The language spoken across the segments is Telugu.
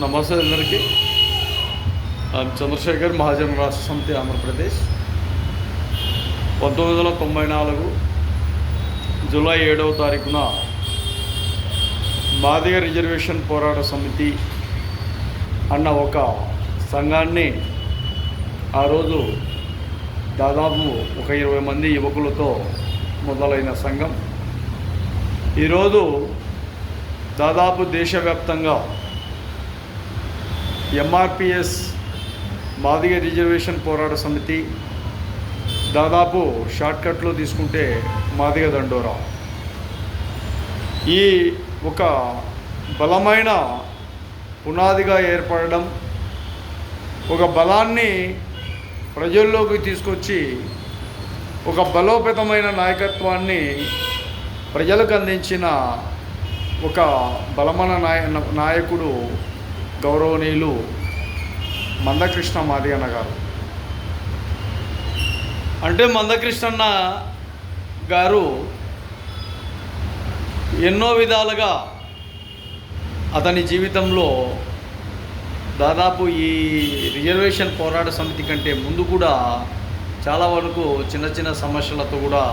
నమస్తే అందరికీ. చంద్రశేఖర్, మహాజన రాష్ట్ర సమితి, ఆంధ్రప్రదేశ్. 1994 జూలై 7వ తారీఖున మాదిగ రిజర్వేషన్ పోరాట సమితి అన్న ఒక సంఘాన్ని ఆ రోజు దాదాపు ఒక 20 మంది యువకులతో మొదలైన సంఘం ఈరోజు దాదాపు దేశవ్యాప్తంగా ఎంఆర్పిఎస్ మాదిగ రిజర్వేషన్ పోరాట సమితి, దాదాపు షార్ట్కట్లో తీసుకుంటే మాదిగ దండోరా, ఈ ఒక బలమైన పునాదిగా ఏర్పడడం, ఒక బలాన్ని ప్రజల్లోకి తీసుకొచ్చి ఒక బలోపేతమైన నాయకత్వాన్ని ప్రజలకు అందించిన ఒక బలమైన నాయకుడు గౌరవనీయులు మందకృష్ణ మాదిగన్న గారు. అంటే మందకృష్ణన్న గారు ఎన్నో విధాలుగా అతని జీవితంలో దాదాపు ఈ రిజర్వేషన్ పోరాట సమితి కంటే ముందు కూడా చాలా వరకు చిన్న చిన్న సమస్యలతో కూడా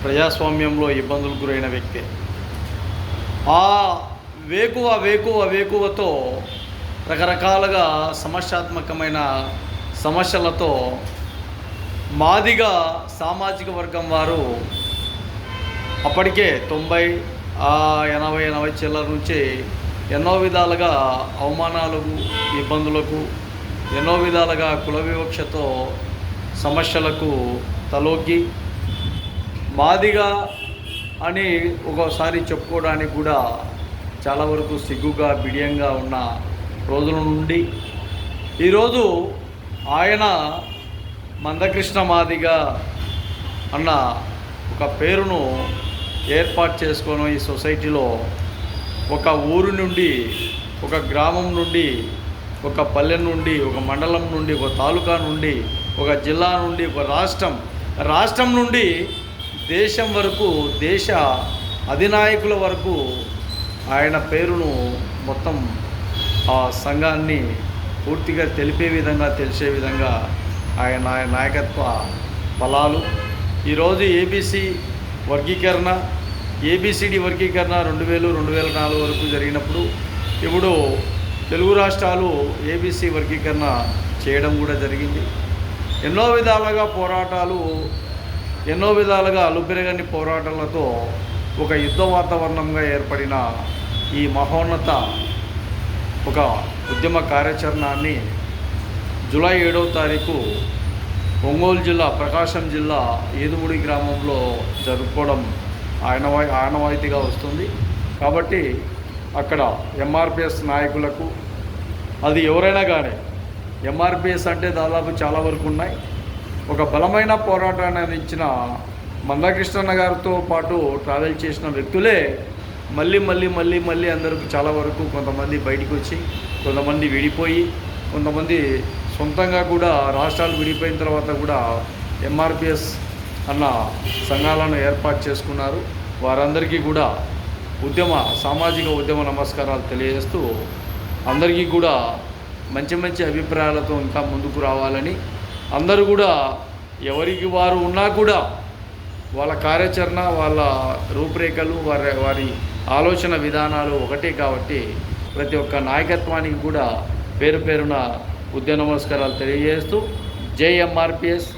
ప్రజాస్వామ్యంలో ఇబ్బందులకు గురైన వ్యక్తే. ఆ వేకువతో రకరకాలుగా సమస్యాత్మకమైన సమస్యలతో మాదిగ సామాజిక వర్గం వారు అప్పటికే 80 చిల్లర నుంచి ఎన్నో విధాలుగా అవమానాలకు, ఇబ్బందులకు, ఎన్నో విధాలుగా కుల వివక్షతో సమస్యలకు తలొగ్గి మాదిగ అని ఒక్కోసారి చెప్పుకోవడానికి కూడా చాలా వరకు సిగ్గుగా, బిడియంగా ఉన్న రోజుల నుండి ఈరోజు ఆయన మందకృష్ణ మాదిగ అన్న ఒక పేరును ఏర్పాటు చేసుకొని ఈ సొసైటీలో ఒక ఊరు నుండి, ఒక గ్రామం నుండి, ఒక పల్లె నుండి, ఒక మండలం నుండి, ఒక తాలూకా నుండి, ఒక జిల్లా నుండి, ఒక రాష్ట్రం నుండి దేశం వరకు, దేశ అధినాయకుల వరకు ఆయన పేరును మొత్తం ఆ సంఘాన్ని పూర్తిగా తెలిసే విధంగా ఆయన నాయకత్వ బలాలు ఈరోజు ఏబిసిడి వర్గీకరణ 2004 వరకు జరిగినప్పుడు ఇప్పుడు తెలుగు రాష్ట్రాలు ఏబిసి వర్గీకరణ చేయడం కూడా జరిగింది. ఎన్నో విధాలుగా పోరాటాలు, ఎన్నో విధాలుగా అలుపెరగని పోరాటాలతో ఒక యుద్ధ వాతావరణంగా ఏర్పడిన ఈ మహోన్నత ఒక ఉద్యమ కార్యాచరణాన్ని జూలై 7వ తారీఖు ఒంగోలు జిల్లా, ప్రకాశం జిల్లా ఏదుముడి గ్రామంలో జరుపుకోవడం ఆనవాయితీగా వస్తుంది. కాబట్టి అక్కడ ఎంఆర్పిఎస్ నాయకులకు, అది ఎవరైనా కానీ, ఎంఆర్పిఎస్ అంటే దాదాపు చాలా వరకు ఉన్నాయి, ఒక బలమైన పోరాటాన్ని అందించిన మందకృష్ణన్న గారితో పాటు ట్రావెల్ చేసిన వ్యక్తులే మళ్ళీ అందరికి చాలా వరకు కొంతమంది బయటికి వచ్చి, కొంతమంది విడిపోయి, కొంతమంది సొంతంగా కూడా రాష్ట్రాలు విడిపోయిన తర్వాత కూడా ఎంఆర్పిఎస్ అన్న సంఘాలను ఏర్పాటు చేసుకున్నారు. వారందరికీ కూడా సామాజిక ఉద్యమ నమస్కారాలు తెలియజేస్తూ అందరికీ కూడా మంచి అభిప్రాయాలతో ఇంకా ముందుకు రావాలని, అందరూ కూడా ఎవరికి వారు ఉన్నా కూడా వాళ్ళ కార్యాచరణ, వాళ్ళ రూపురేఖలు, వారి ఆలోచన విధానాలు ఒకటే కాబట్టి ప్రతి ఒక్క నాయకత్వానికి కూడా పేరున ఉద్యమ నమస్కారాలు తెలియజేస్తూ జై ఎంఆర్పిఎస్.